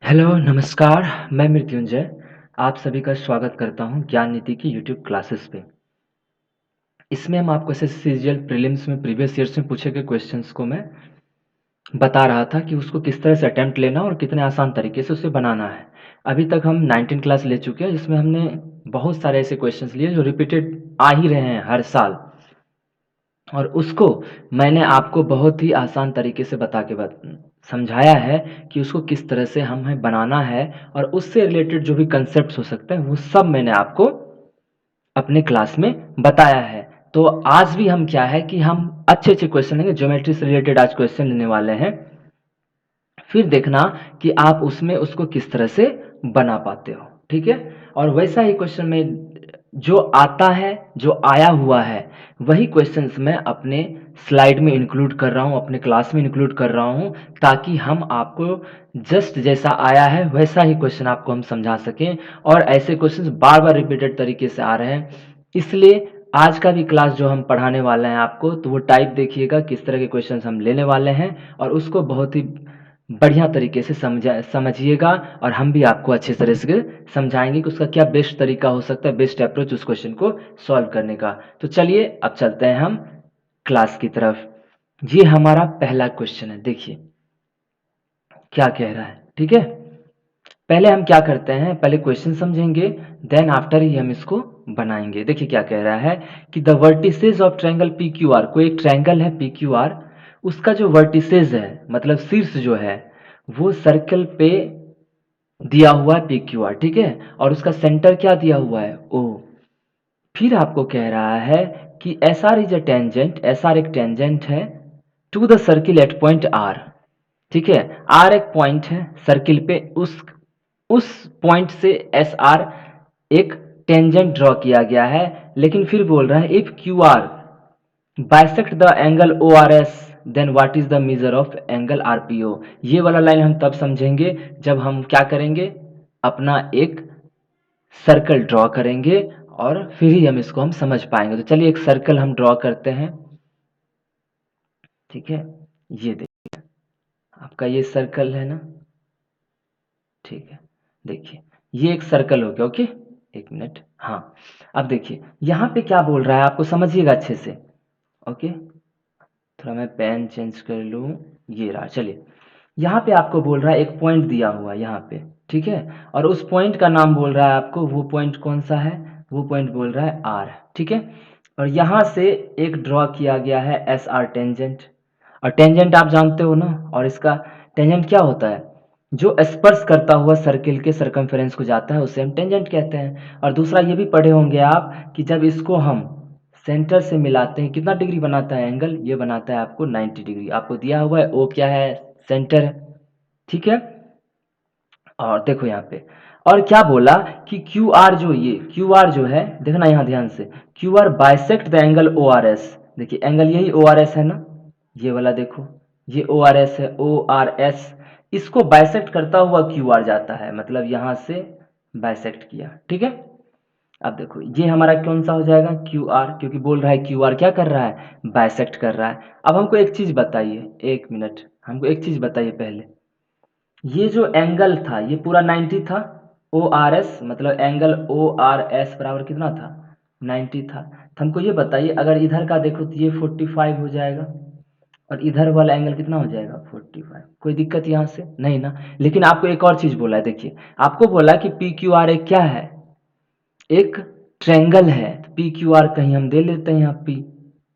Hello, नमस्कार। मैं मृत्युंजय, आप सभी का स्वागत करता हूँ ज्ञान नीति की यूट्यूब क्लासेस पे। इसमें हम आपको एसएससी सीजीएल प्रीलिम्स में प्रीवियस ईयर्स में पूछे गए क्वेश्चंस को मैं बता रहा था कि उसको किस तरह से अटेम्प्ट लेना और कितने आसान तरीके से उसे बनाना है। अभी तक हम 19 क्लास ले चुके हैं, जिसमें हमने बहुत सारे ऐसे क्वेश्चंस लिए जो रिपीटेड आ ही रहे हैं हर साल, और उसको मैंने आपको बहुत ही आसान तरीके से समझाया है कि उसको किस तरह से हमें बनाना है, और उससे रिलेटेड जो भी कंसेप्ट्स हो सकते हैं वो सब मैंने आपको अपने क्लास में बताया है। तो आज भी हम क्या है कि हम अच्छे अच्छे क्वेश्चन लेंगे, ज्योमेट्री से रिलेटेड आज क्वेश्चन लेने वाले हैं। फिर देखना कि आप उसमें उसको किस तरह से बना पाते हो, ठीक है। और वैसा ही क्वेश्चन में जो आता है, जो आया हुआ है, वही क्वेश्चंस मैं अपने स्लाइड में इंक्लूड कर रहा हूँ, अपने क्लास में इंक्लूड कर रहा हूँ, ताकि हम आपको जस्ट जैसा आया है वैसा ही क्वेश्चन आपको हम समझा सकें। और ऐसे क्वेश्चंस बार बार रिपीटेड तरीके से आ रहे हैं, इसलिए आज का भी क्लास जो हम पढ़ाने वाले हैं आपको, तो वो टाइप देखिएगा किस तरह के क्वेश्चंस हम लेने वाले हैं, और उसको बहुत ही बढ़िया तरीके से समझिएगा। और हम भी आपको अच्छे तरह से समझाएंगे कि उसका क्या बेस्ट तरीका हो सकता है, बेस्ट अप्रोच उस क्वेश्चन को सॉल्व करने का। तो चलिए अब चलते हैं हम क्लास की तरफ। ये हमारा पहला क्वेश्चन है, देखिए क्या कह रहा है, ठीक है। पहले हम क्या करते हैं, पहले क्वेश्चन समझेंगे, देन आफ्टर ही हम इसको बनाएंगे। देखिए क्या कह रहा है कि the vertices of triangle P Q R, कोई एक ट्रायंगल है पी क्यू आर, उसका जो वर्टिसेस है मतलब शीर्ष जो है वो सर्कल पे दिया हुआ है पी क्यू आर, ठीक है। और उसका सेंटर क्या दिया हुआ है, ओ। फिर आपको कह रहा है कि S R is a tangent, S R एक टेंजेंट है to the circle at point R, ठीक है। आर एक पॉइंट है सर्किल पे, उस पॉइंट से एस आर एक टेंजेंट ड्रॉ किया गया है। लेकिन फिर बोल रहा है if Q R bisect the angle O R S then what is the measure of angle R P O. ये वाला लाइन हम तब समझेंगे जब हम क्या करेंगे, अपना एक सर्कल ड्रॉ करेंगे, और फिर ही हम इसको हम समझ पाएंगे। तो चलिए एक सर्कल हम ड्रॉ करते हैं, ठीक है। ये देखिए आपका ये सर्कल है ना, ठीक है। देखिए ये एक सर्कल हो गया, ओके। एक मिनट, हाँ। अब देखिए यहाँ पे क्या बोल रहा है, आपको समझिएगा अच्छे से, ओके। थोड़ा मैं पेन चेंज कर लूँ, ये रहा। चलिए यहाँ पे आपको बोल रहा है एक पॉइंट दिया हुआ है यहाँ पे, ठीक है। और उस पॉइंट का नाम बोल रहा है आपको, वो पॉइंट कौन सा है, वो पॉइंट बोल रहा है आर, ठीक है। और यहाँ से एक ड्रॉ किया गया है एस आर टेंजेंट। और टेंजेंट आप जानते हो ना, और इसका टेंजेंट क्या होता है, जो स्पर्श करता हुआ सर्किल के सरकमफेरेंस को जाता है उसे हम टेंजेंट कहते हैं। और दूसरा ये भी पढ़े होंगे आप कि जब इसको हम सेंटर से मिलाते हैं कितना डिग्री बनाता है एंगल, ये बनाता है आपको 90 डिग्री। आपको दिया हुआ है ओ क्या है, सेंटर है, ठीक है। और देखो यहाँ पे और क्या बोला कि क्यू आर जो, ये क्यू आर जो है, देखना यहाँ ध्यान से, Q R bisect the angle O R S. देखिए एंगल यही ओ आर एस है ना, ये वाला देखो, ये ओ आर एस है, ओ आर एस। इसको बाइसेक्ट करता हुआ क्यू आर जाता है, मतलब यहाँ से बाइसेक्ट किया, ठीक है। अब देखो ये हमारा कौन सा हो जाएगा, क्यू आर, क्योंकि बोल रहा है क्यू आर क्या कर रहा है, बाइसेक्ट कर रहा है। अब हमको एक चीज बताइए, एक मिनट, हमको एक चीज बताइए पहले, ये जो एंगल था ये पूरा 90 था, ओ आर एस मतलब एंगल ओ आर एस बराबर कितना था, 90 था। तो हमको ये बताइए अगर इधर का देखो तो ये 45 हो जाएगा, और इधर वाला एंगल कितना हो जाएगा 45। कोई दिक्कत यहाँ से नहीं ना। लेकिन आपको एक और चीज बोला है, देखिए आपको बोला कि पी क्यू आर एक क्या है, एक ट्रेंगल है। पी क्यू आर कहीं हम दे लेते हैं यहाँ पी,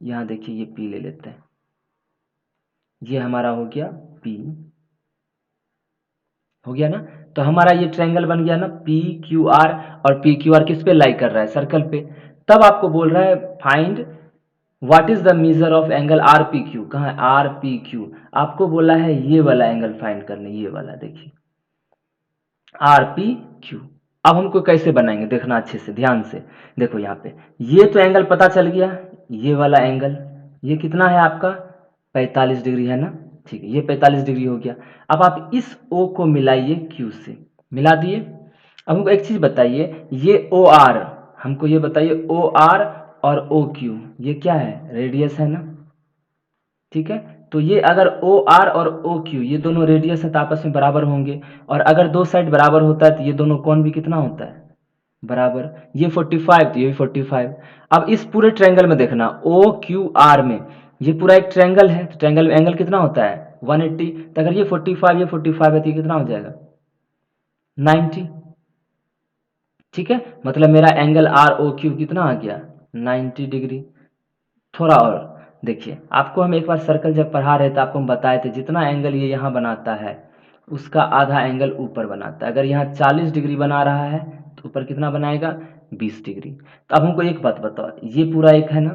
यहाँ देखिए ये पी ले लेते हैं, ये हमारा हो गया पी, हो गया ना। तो हमारा ये ट्रायंगल बन गया ना पी क्यू आर, और पी क्यू आर किस पे लाई कर रहा है, सर्कल पे। तब आपको बोल रहा है find what is the measure of angle R P Q, कहाँ है आर पी क्यू। आपको बोला है ये वाला एंगल फाइंड करने, ये वाला देखिए आर पी क्यू। अब हमको कैसे बनाएंगे, देखना अच्छे से ध्यान से। देखो यहाँ पे ये तो एंगल पता चल गया, ये वाला एंगल ये कितना है आपका 45 डिग्री है ना, ठीक है। ये 45 डिग्री हो गया। अब आप इस ओ को मिलाइए क्यू से, मिला दिए। अब हमको एक चीज बताइए, ये ओ आर, हमको ये बताइए ओ आर और ओ क्यू ये क्या है, रेडियस है ना, ठीक है। तो ये अगर ओ आर और ओ क्यू ये दोनों रेडियस है तो आपस में बराबर होंगे, और अगर दो साइड बराबर होता है तो ये दोनों कोण भी कितना होता है, बराबर। ये 45 तो ये भी 45। अब इस पूरे ट्रायंगल में देखना ओ क्यू आर में, ये पूरा एक ट्रायंगल है, तो ट्रायंगल में एंगल कितना होता है 180, तो अगर ये 45 ये 45 है तो ये कितना हो जाएगा 90। ठीक है, मतलब मेरा एंगल आर ओ क्यू कितना आ गया 90 डिग्री। थोड़ा और देखिए, आपको हम एक बार सर्कल जब पढ़ा रहे थे आपको हम बताए थे जितना एंगल ये यहाँ बनाता है उसका आधा एंगल ऊपर बनाता है। अगर यहाँ 40 डिग्री बना रहा है तो ऊपर कितना बनाएगा 20 डिग्री। तो अब हमको एक बात बताओ, ये पूरा एक है ना,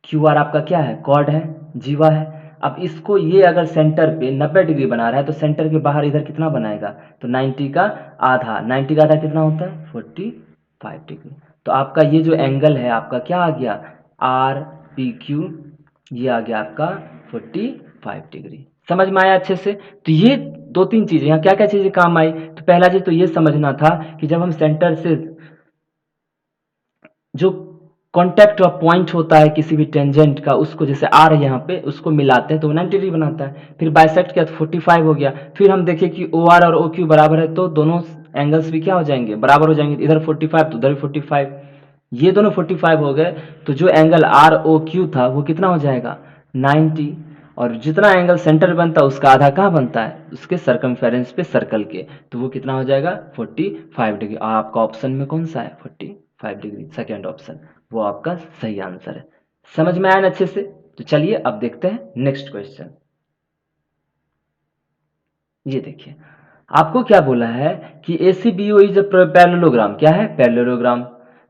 क्यू आर आपका क्या है कॉर्ड है, जीवा है। अब इसको ये अगर सेंटर पे 90 डिग्री बना रहा है तो सेंटर के बाहर इधर कितना बनाएगा, तो 90 का आधा, 90 का आधा कितना होता है 45 डिग्री। तो आपका ये जो एंगल है आपका क्या आ गया आर पी क्यू, ये आ गया आपका 45 डिग्री। समझ में आया अच्छे से। तो ये दो तीन चीज़ें यहाँ क्या क्या चीज़ें काम आई, तो पहला चीज़ तो ये समझना था कि जब हम सेंटर से जो कॉन्टैक्ट और पॉइंट होता है किसी भी टेंजेंट का उसको जैसे आर है यहाँ पे उसको मिलाते हैं तो 90 डिग्री बनाता है, फिर बाइसेक्ट किया तो 45 हो गया। फिर हम देखें कि ओ आर और ओ क्यू बराबर है तो दोनों एंगल्स भी क्या हो जाएंगे बराबर हो जाएंगे, इधर 45 तो उधर 45, ये दोनों 45 हो गए। तो जो एंगल आर ओ क्यू था वो कितना हो जाएगा 90, और जितना एंगल सेंटर बनता है उसका आधा कहाँ बनता है उसके सरकमफेरेंस पे सर्कल के, तो वो कितना हो जाएगा 45 डिग्री। आपका ऑप्शन में कौन सा है 45 डिग्री, सेकेंड ऑप्शन वो आपका सही आंसर है। समझ में आया ना अच्छे से। तो चलिए अब देखते हैं नेक्स्ट क्वेश्चन। ये देखिए आपको क्या बोला है कि ACBO इज अ पैरेललोग्राम, क्या है parallelogram,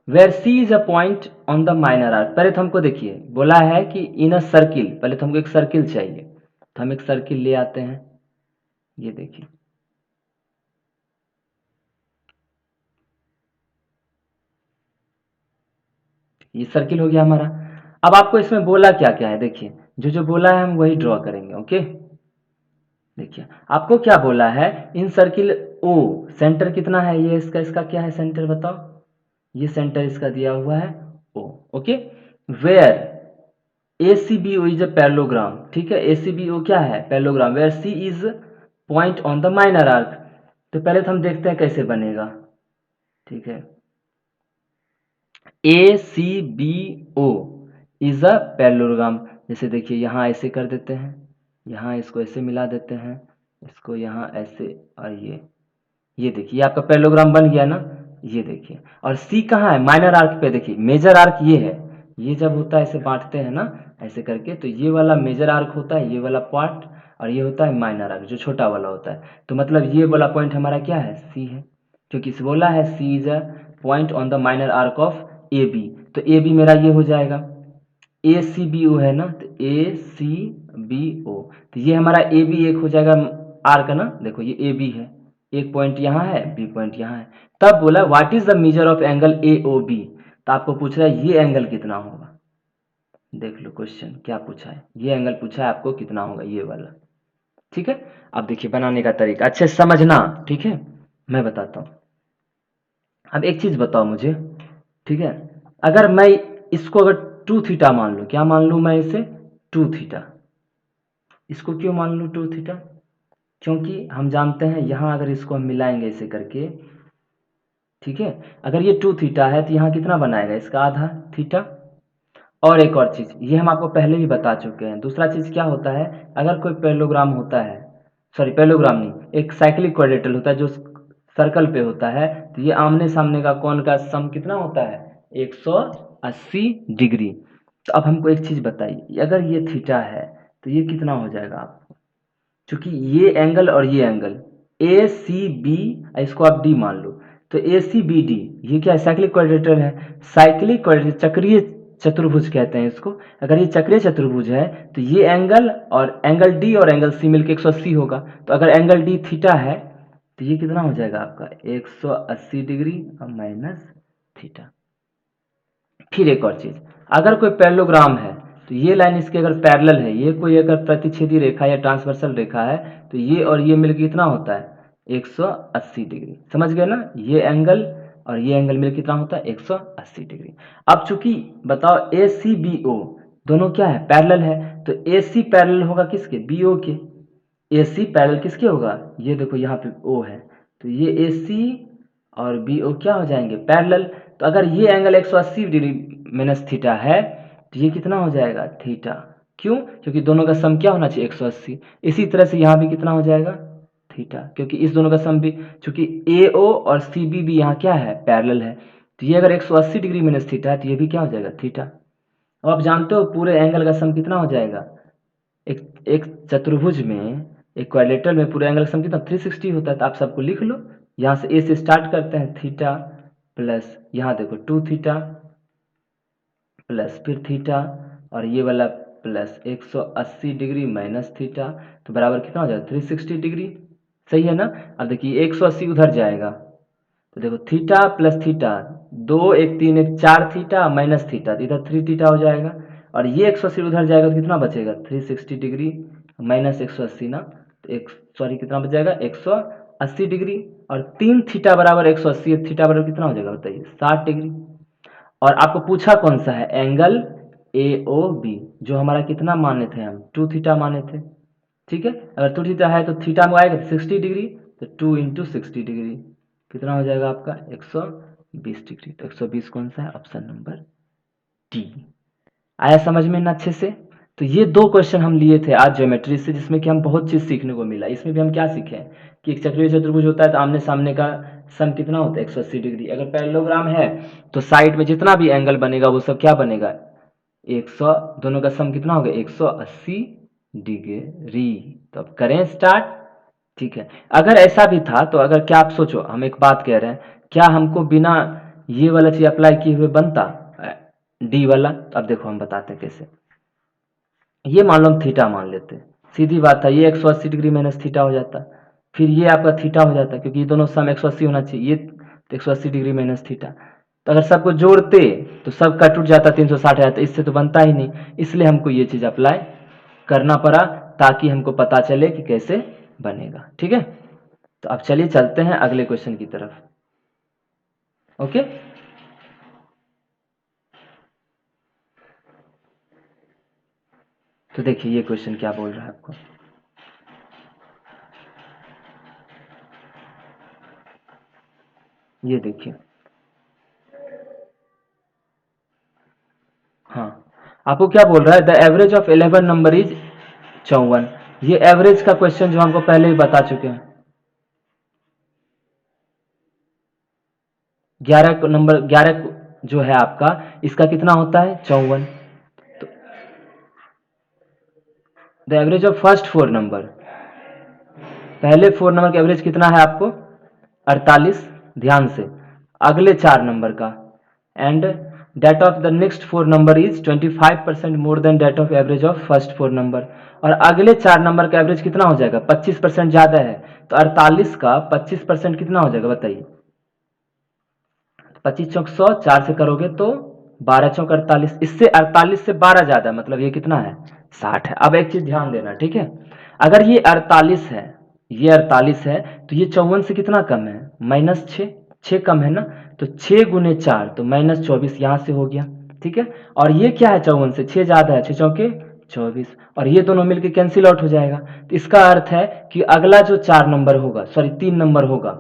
where C is a point on the minor arc. पहले तो हमको देखिए बोला है कि इन अ सर्किल, पहले तो हमको एक सर्किल चाहिए तो हम एक सर्किल ले आते हैं। ये देखिए ये सर्किल हो गया हमारा। अब आपको इसमें बोला क्या क्या है, देखिए जो जो बोला है हम वही ड्रॉ करेंगे। ओके देखिए आपको क्या बोला है इन सर्किल ओ, सेंटर कितना है ये इसका, इसका क्या है सेंटर बताओ, ये सेंटर इसका दिया हुआ है O. Okay where ACBO is a parallelogram, ठीक है ACBO क्या है parallelogram, where C is point on the minor arc. तो पहले तो हम देखते हैं कैसे बनेगा। ठीक है ACBO इज अ पैरेललोग्राम, जैसे देखिए यहाँ ऐसे कर देते हैं, यहाँ इसको ऐसे मिला देते हैं, इसको यहाँ ऐसे, और ये देखिए ये आपका पैरेललोग्राम बन गया ना। ये देखिए और सी कहाँ है माइनर आर्क पे, देखिए मेजर आर्क ये है, ये जब होता है ऐसे बांटते हैं ना ऐसे करके, तो ये वाला मेजर आर्क होता है ये वाला पार्ट, और ये होता है माइनर आर्क जो छोटा वाला होता है। तो मतलब ये वाला पॉइंट हमारा क्या है सी है, क्योंकि इसे बोला है C is a point on the minor arc of A B, तो ए बी मेरा ये हो जाएगा। ए सी बी ओ है ना, तो ए सी बी ओ, तो ये हमारा ए बी एक हो जाएगा आर का ना, देखो ये ए बी है, एक पॉइंट यहाँ है बी पॉइंट यहाँ है। तब बोला what is the measure of angle A O B, तो आपको पूछ रहा है ये एंगल कितना होगा। देख लो क्वेश्चन क्या पूछा है, ये एंगल पूछा है आपको कितना होगा ये वाला। ठीक है अब देखिए बनाने का तरीका अच्छे से समझना, ठीक है मैं बताता हूँ। अब एक चीज बताओ मुझे, ठीक है अगर मैं इसको अगर टू थीटा मान लूँ, क्या मान लूँ मैं इसे टू थीटा, इसको क्यों मान लूँ टू थीटा, क्योंकि हम जानते हैं यहाँ अगर इसको हम मिलाएंगे ऐसे करके, ठीक है अगर ये टू थीटा है तो यहाँ कितना बनाएगा इसका आधा थीटा। और एक और चीज़ ये हम आपको पहले भी बता चुके हैं, दूसरा चीज़ क्या होता है अगर कोई पैरेललोग्राम होता है, सॉरी पैरेललोग्राम नहीं एक साइक्लिक क्वाड्रेटल होता है जो सर्कल पे होता है, तो ये आमने सामने का कोण का सम कितना होता है 180 डिग्री। तो अब हमको एक चीज़ बताइए अगर ये थीटा है तो ये कितना हो जाएगा आपको, क्योंकि ये एंगल और ये एंगल ए सी बी, इसको आप डी मान लो, तो ए सी बी डी ये क्या है साइक्लिक क्वाड्रेटर है, साइक्लिक क्वाड्रेटर चक्रीय चतुर्भुज कहते हैं इसको। अगर ये चक्रीय चतुर्भुज है तो ये एंगल और एंगल डी और एंगल सी मिलकर 180 होगा, तो अगर एंगल डी थीटा है तो ये कितना हो जाएगा आपका 180 डिग्री और माइनस थीटा। फिर एक और चीज अगर कोई पैरेललोग्राम है तो ये लाइन इसके अगर पैरेलल है, ये कोई अगर प्रतिच्छेदी रेखा या ट्रांसवर्सल रेखा है तो ये और ये मिलकर कितना होता है 180 डिग्री। समझ गए ना, ये एंगल और ये एंगल मिलकर कितना होता है 180 डिग्री। अब चूंकि बताओ ए सी बी ओ, दोनों क्या है, पैरेलल है। तो ए सी पैरेलल होगा किसके, बी ओ के। ए सी पैरेलल किसके होगा, ये देखो यहाँ पे ओ है, तो ये ए सी और बी ओ क्या हो जाएंगे, पैरेलल। तो अगर ये एंगल 180 डिग्री माइनस थीटा है तो ये कितना हो जाएगा, थीटा। क्यों, क्योंकि दोनों का सम क्या होना चाहिए, 180। इसी तरह से यहाँ भी कितना हो जाएगा, थीटा, क्योंकि इस दोनों का सम भी, चूंकि ए ओ और सी बी भी यहाँ क्या है, पैरेलल है। तो ये अगर 180 डिग्री माइनस थीटा है तो ये भी क्या हो जाएगा, थीटा। अब आप जानते हो पूरे एंगल का सम कितना हो जाएगा, एक एक चतुर्भुज में, एक क्वाड्रिलेटरल में पूरे एंगल का सम कितना, 360 होता है। तो आप सबको लिख लो, यहाँ से ए से स्टार्ट करते हैं, थीटा प्लस यहाँ देखो 2 थीटा प्लस फिर थीटा, और ये वाला प्लस 180 डिग्री माइनस थीटा, तो बराबर कितना हो जाएगा, 360 डिग्री। सही है ना। अब देखिए 180 उधर जाएगा, तो देखो theta plus theta, 2 1 3 1 4 theta minus theta, तो इधर 3 थीटा हो जाएगा। और ये 180 उधर जाएगा तो कितना बचेगा, 360 डिग्री माइनस 180 ना, तो एक सॉरी कितना बच जाएगा, 180 डिग्री। और 3 थीटा बराबर 180, थीटा बराबर कितना हो जाएगा बताइए, 60 डिग्री। और आपको पूछा कौन सा है, एंगल ए ओ बी, जो हमारा कितना माने थे हम, 2 थीटा माने थे। ठीक है, अगर 2 थीटा है तो थीटा में आएगा 60 डिग्री, तो 2 इंटू 60 डिग्री कितना हो जाएगा आपका, 120 डिग्री। तो 120 कौन सा है, ऑप्शन नंबर डी। आया समझ में ना अच्छे से। तो ये 2 क्वेश्चन हम लिए थे आज ज्योमेट्री से, जिसमें कि हम बहुत चीज़ सीखने को मिला। इसमें भी हम क्या सीखे कि एक चक्रीय चतुर्भुज होता है तो आमने सामने का सम कितना होता है, 180 डिग्री। अगर पैरेललोग्राम है तो साइड में जितना भी एंगल बनेगा वो सब क्या बनेगा, 100, दोनों का सम कितना होगा, 180 डिग्री। तो अब करें स्टार्ट। ठीक है, अगर ऐसा भी था तो अगर, क्या आप सोचो, हम एक बात कह रहे हैं, क्या हमको बिना ये वाला चीज अप्लाई किए हुए बनता डी वाला। तो अब देखो हम बताते हैं कैसे। ये मान लो हम थीटा मान लेते, सीधी बात है, ये 180 डिग्री माइनस थीटा हो जाता, फिर ये आपका थीटा हो जाता, क्योंकि ये दोनों सम 180 होना चाहिए, ये 180 डिग्री माइनस थीटा। तो अगर सबको जोड़ते तो सब का टूट जाता, 360 आ जाता, इससे तो बनता ही नहीं। इसलिए हमको ये चीज़ अप्लाई करना पड़ा, ताकि हमको पता चले कि कैसे बनेगा। ठीक है, तो अब चलिए चलते हैं अगले क्वेश्चन की तरफ। ओके, तो देखिए ये क्वेश्चन क्या बोल रहा है आपको। ये देखिए, हाँ, आपको क्या बोल रहा है, the average of 11 number is 54। ये एवरेज का क्वेश्चन जो हमको पहले ही बता चुके हैं। 11 नंबर, 11 जो है आपका, इसका कितना होता है, 54। तो the average of first 4 number, पहले 4 नंबर का एवरेज कितना है आपको, 48। ध्यान से, अगले 4 नंबर का, and that of the next 4 number is 25% more than that of average of first 4 number. और अगले 4 नंबर का एवरेज कितना हो जाएगा, 25% ज़्यादा है। तो 48 का 25% कितना हो जाएगा बताइए, 25 चौक 100, 4 से करोगे तो 12 चौक 48, इससे 48 से 12 ज़्यादा, मतलब ये कितना है, 60 है। अब एक चीज़ ध्यान देना, ठीक है, अगर ये 48 है, ये 48 है, तो ये 54 से कितना कम है, -6, 6 कम है ना। तो 6 गुने 4 तो -24 यहाँ से हो गया। ठीक है, और ये क्या है, 54 से 6 ज़्यादा है, 6 चौके 24, और ये दोनों मिलकर कैंसिल आउट हो जाएगा। तो इसका अर्थ है कि अगला जो 4 नंबर होगा, सॉरी 3 नंबर होगा,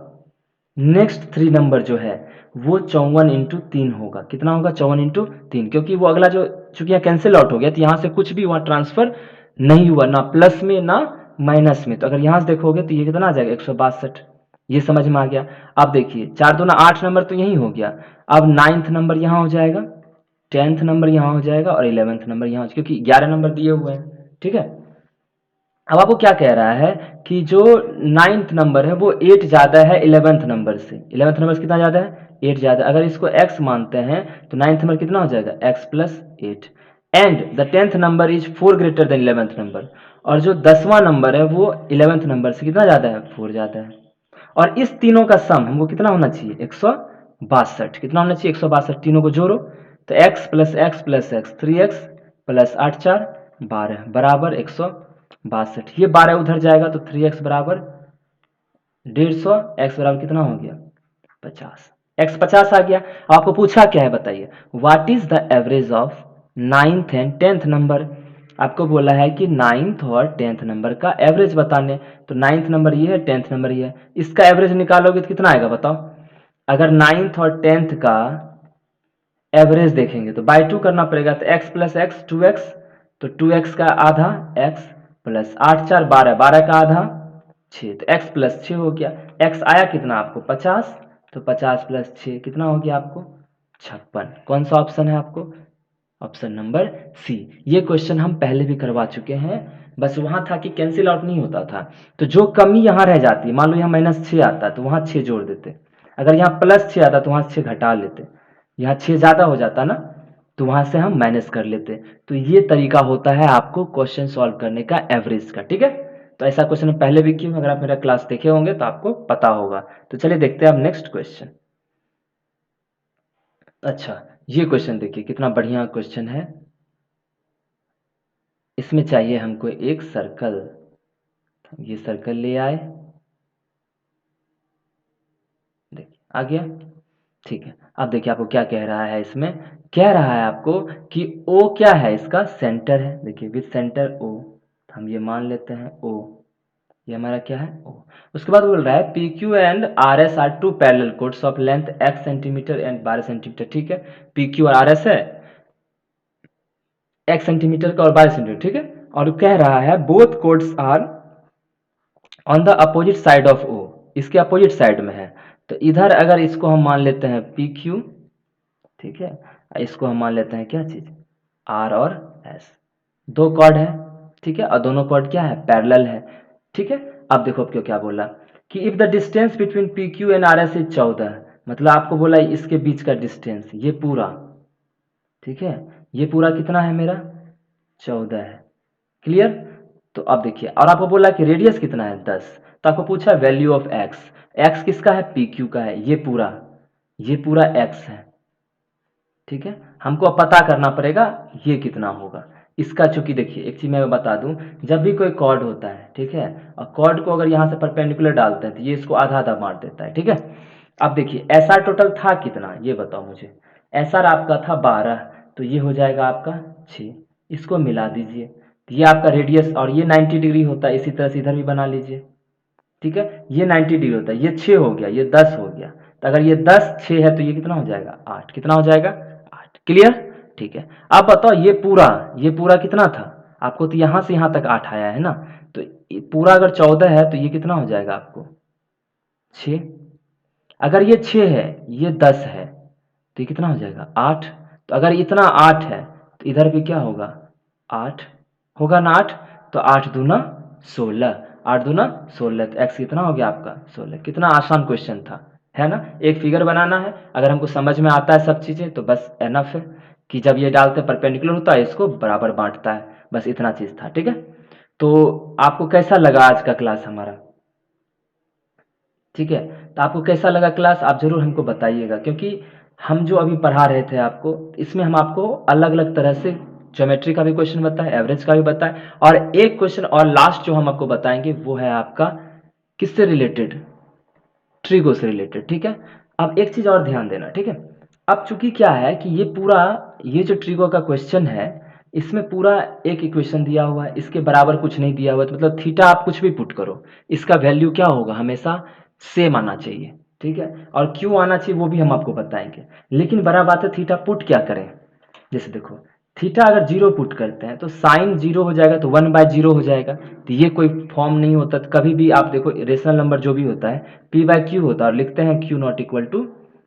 नेक्स्ट 3 नंबर जो है वो 54 इंटू 3 होगा। कितना होगा, 54 इंटू 3, क्योंकि वो अगला जो, चूंकि यहाँ कैंसिल आउट हो गया तो यहाँ से कुछ भी वहाँ ट्रांसफर नहीं हुआ, ना प्लस में ना माइनस में। तो अगर यहाँ से देखोगे तो ये कितना आ जाएगा, 162। ये समझ में आ गया। अब देखिए 4 दूना 8 नंबर तो यही हो गया। अब 9th नंबर यहाँ हो जाएगा, 10th नंबर यहाँ हो जाएगा, और 11th नंबर यहाँ, क्योंकि 11 नंबर दिए हुए हैं। ठीक है, अब आपको क्या कह रहा है कि जो 9th नंबर है वो 8 ज़्यादा है 11th नंबर से। 11th नंबर से कितना ज़्यादा है, 8 ज़्यादा। अगर इसको x मानते हैं तो 9th नंबर कितना हो जाएगा, x plus 8, and the 10th number is 4 greater than 11th number. और जो 10वां नंबर है वो 11th नंबर से कितना ज़्यादा है, 4 ज़्यादा है। और इस तीनों का सम हमको कितना होना चाहिए, 162। कितना होना चाहिए, 162। तीनों को जोड़ो तो x plus x plus x, 3x plus 8 4 12 बराबर 162। ये 12 उधर जाएगा तो 3x बराबर 150, x बराबर कितना हो गया, 50। x 50 आ गया। आपको पूछा क्या है बताइए, what is the average of ninth and tenth number. आपको बोला है कि नाइन्थ और टेंथ नंबर का एवरेज बताने, तो नाइन्थ नंबर ये है, टेंथ नंबर ये है, इसका एवरेज निकालोगे तो कितना आएगा बताओ। अगर नाइन्थ और टेंथ का एवरेज देखेंगे तो बाई टू करना पड़ेगा, तो x प्लस एक्स 2x, तो 2x का आधा x प्लस 8 4 12, 12 का आधा 6, तो x प्लस 6 हो गया। x आया कितना आपको 50, तो 50 प्लस 6 कितना हो गया आपको 56। कौन सा ऑप्शन है आपको, ऑप्शन नंबर सी। ये क्वेश्चन हम पहले भी करवा चुके हैं, बस वहाँ था कि कैंसिल आउट नहीं होता था, तो जो कमी यहाँ रह जाती है, मान लो यहाँ -6 आता तो वहाँ 6 जोड़ देते, अगर यहाँ +6 आता तो वहाँ 6 घटा लेते, यहाँ 6 ज़्यादा हो जाता ना, तो वहाँ से हम माइनस कर लेते। तो ये तरीका होता है आपको क्वेश्चन सॉल्व करने का एवरेज का, ठीक है। तो ऐसा क्वेश्चन पहले भी किया, अगर आप मेरा क्लास देखे होंगे तो आपको पता होगा। तो चलिए देखते हैं अब नेक्स्ट क्वेश्चन। अच्छा, ये क्वेश्चन देखिए कितना बढ़िया क्वेश्चन है। इसमें चाहिए हमको एक सर्कल, ये सर्कल ले आए, देखिए आ गया, ठीक है। अब देखिए आपको क्या कह रहा है, इसमें कह रहा है आपको कि ओ क्या है, इसका सेंटर है, देखिए विथ सेंटर ओ, हम ये मान लेते हैं ओ, ये हमारा क्या है ओ। उसके बाद बोल रहा है P Q and R S are two parallel chords of length x centimetre and 12 centimetre, ठीक है। पी क्यू और आर एस है x सेंटीमीटर का और 12 सेंटीमीटर, ठीक है। और कह रहा है both chords are on the opposite side of O, इसके अपोजिट साइड में है। तो इधर अगर इसको हम मान लेते हैं पी क्यू, ठीक है, इसको हम मान लेते हैं क्या चीज़ आर और एस, दो कॉर्ड है, ठीक है, और दोनों कॉर्ड क्या है पैरेलल है, ठीक है। अब देखो अब क्यों क्या बोला कि if the distance between P Q and R S is 14, मतलब आपको बोला इसके बीच का डिस्टेंस ये पूरा, ठीक है, ये पूरा कितना है मेरा 14 है, क्लियर। तो अब देखिए, और आपको बोला कि रेडियस कितना है 10, तो आपको पूछा वैल्यू ऑफ एक्स, एक्स किसका है पी क्यू का है, ये पूरा एक्स है, ठीक है। हमको अब पता करना पड़ेगा ये कितना होगा इसका, चूंकि देखिए एक चीज़ मैं बता दूं, जब भी कोई कॉर्ड होता है, ठीक है, और कॉर्ड को अगर यहाँ से परपेंडिकुलर डालते हैं तो ये इसको आधा आधा मार देता है, ठीक है। अब देखिए एस आर टोटल था कितना ये बताओ मुझे, एस आर आपका था 12, तो ये हो जाएगा आपका 6, इसको मिला दीजिए, तो ये आपका रेडियस, और ये 90 डिग्री होता है, इसी तरह से इधर भी बना लीजिए, ठीक है, ये 90 डिग्री होता है, ये 6 हो गया, ये 10 हो गया, तो अगर ये 10 6 है तो ये कितना हो जाएगा 8, कितना हो जाएगा 8, क्लियर, ठीक है। अब बताओ ये पूरा कितना था, आपको तो यहाँ से यहाँ तक 8 आया है ना, तो पूरा अगर 14 है तो ये कितना हो जाएगा आपको 6, अगर ये 6 है ये 10 है तो ये कितना हो जाएगा 8, तो अगर इतना 8 है तो इधर भी क्या होगा 8 होगा ना 8, तो 8 दूना 16, 8 दूना 16, तो x कितना हो गया आपका 16। कितना आसान क्वेश्चन था, है ना। एक फिगर बनाना है, अगर हमको समझ में आता है सब चीज़ें तो बस एनफ है कि जब ये डालते परपेंडिकुलर होता है इसको बराबर बांटता है, बस इतना चीज़ था, ठीक है। तो आपको कैसा लगा आज का क्लास हमारा, ठीक है। तो आपको कैसा लगा क्लास आप ज़रूर हमको बताइएगा, क्योंकि हम जो अभी पढ़ा रहे थे आपको, इसमें हम आपको अलग अलग तरह से ज्योमेट्री का भी क्वेश्चन बताए, एवरेज का भी बताए, और एक क्वेश्चन और लास्ट जो हम आपको बताएंगे वो है आपका किससे रिलेटेड, ट्रिगो से रिलेटेड, ठीक है। अब एक चीज़ और ध्यान देना, ठीक है। अब चूंकि क्या है कि ये पूरा ये जो ट्रिगो का क्वेश्चन है, इसमें पूरा एक इक्वेशन दिया हुआ है, इसके बराबर कुछ नहीं दिया हुआ है, तो मतलब थीटा आप कुछ भी पुट करो इसका वैल्यू क्या होगा हमेशा सेम आना चाहिए, ठीक है। और क्यों आना चाहिए वो भी हम आपको बताएंगे, लेकिन बड़ा बात है थीटा पुट क्या करें। जैसे देखो थीटा अगर जीरो पुट करते हैं तो साइन जीरो हो जाएगा, तो 1/0 हो जाएगा, तो ये कोई फॉर्म नहीं होता। तो कभी भी आप देखो रेशनल नंबर जो भी होता है p/q होता है, और लिखते हैं q नॉट इक्वल टू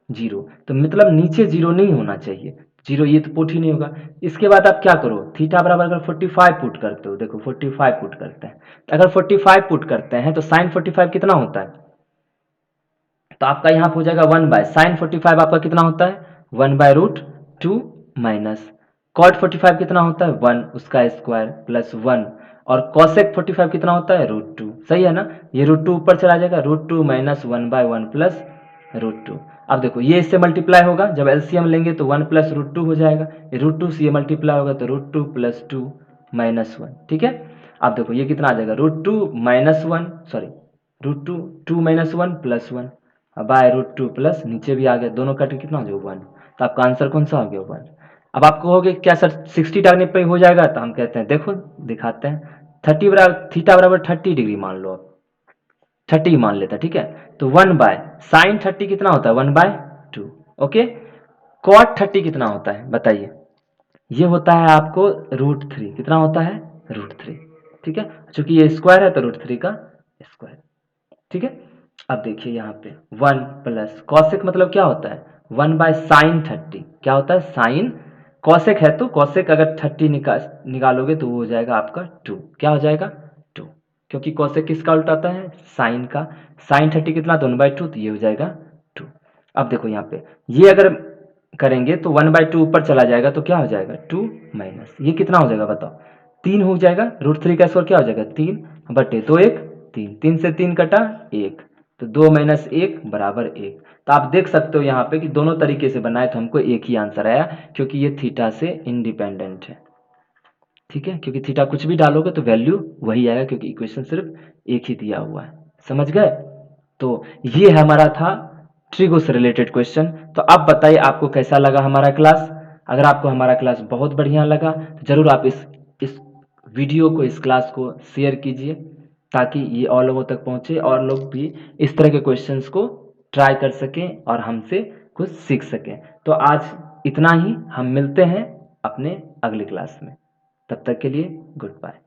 0, तो मतलब नीचे जीरो नहीं होना चाहिए, जीरो ये तो पुट ही नहीं होगा। इसके बाद आप क्या करो, थीटा बराबर अगर 45 पुट करते हो, देखो 45 पुट करते हैं, तो अगर 45 पुट करते हैं तो साइन 45 कितना होता है, तो आपका यहाँ पे हो जाएगा 1/sin45 आपका कितना होता है 1/√2 माइनस cot45 कितना होता है 1 उसका स्क्वायर प्लस 1, और cosec45 कितना होता है √2, सही है ना। ये √2 ऊपर चला जाएगा, √2 माइनस 1/1 प्लस √2। अब देखो ये इससे मल्टीप्लाई होगा, जब एलसीएम लेंगे तो 1 प्लस √2 हो जाएगा, ये √2 से ये मल्टीप्लाई होगा तो √2 प्लस 2 माइनस 1, ठीक है। अब देखो ये कितना आ जाएगा √2 minus 1, sorry √2 2 minus 1 plus 1 by √2 plus नीचे भी आ गया, दोनों कट के कितना हो जाएगा 1, तो आपका आंसर कौन सा हो गया 1। अब आप कहोगे क्या सर 60 टाइम पे हो जाएगा, तो हम कहते हैं देखो दिखाते हैं। 30 बराबर थीटा बराबर 30 डिग्री मान लो, आप 30 मान लेते हैं, ठीक है। तो 1/sin 30 कितना होता है 1/2। ओके, cot 30 कितना होता है बताइए। ये होता है आपको √3, कितना होता है √3, ठीक है। चूंकि ये स्क्वायर है तो √3 का स्क्वायर, ठीक है। अब देखिए यहाँ पे 1 प्लस कॉसेक मतलब क्या होता है 1/sin 30, क्या होता है साइन, कॉसेक है तो कॉसेक अगर 30 निकालोगे तो वो हो जाएगा आपका 2, क्या हो जाएगा 2, क्योंकि कॉसेक किसका उल्टा आता है साइन का। sin 30 कितना तो 1/2, तो ये हो जाएगा 2। अब देखो यहाँ पे ये अगर करेंगे तो 1/2 ऊपर चला जाएगा तो क्या हो जाएगा 2 माइनस ये कितना हो जाएगा बताओ 3 हो जाएगा। √3 का स्क्वायर क्या हो जाएगा 3/2, 2 1 3, 3 से 3 कटा 1, तो 2 माइनस 1 बराबर 1। तो आप देख सकते हो यहाँ पे कि दोनों तरीके से बनाए तो हमको एक ही आंसर आया, क्योंकि ये थीटा से इंडिपेंडेंट है, ठीक है। क्योंकि थीटा कुछ भी डालोगे तो वैल्यू वही आएगा, क्योंकि इक्वेशन सिर्फ एक ही दिया हुआ है, समझ गए। तो ये हमारा था ट्रिगो से रिलेटेड क्वेश्चन। तो अब बताइए आपको कैसा लगा हमारा क्लास। अगर आपको हमारा क्लास बहुत बढ़िया लगा तो जरूर आप इस वीडियो को, इस क्लास को शेयर कीजिए, ताकि ये और लोगों तक पहुंचे और लोग भी इस तरह के क्वेश्चंस को ट्राई कर सकें और हमसे कुछ सीख सकें। तो आज इतना ही, हम मिलते हैं अपने अगली क्लास में, तब तक के लिए गुड बाय।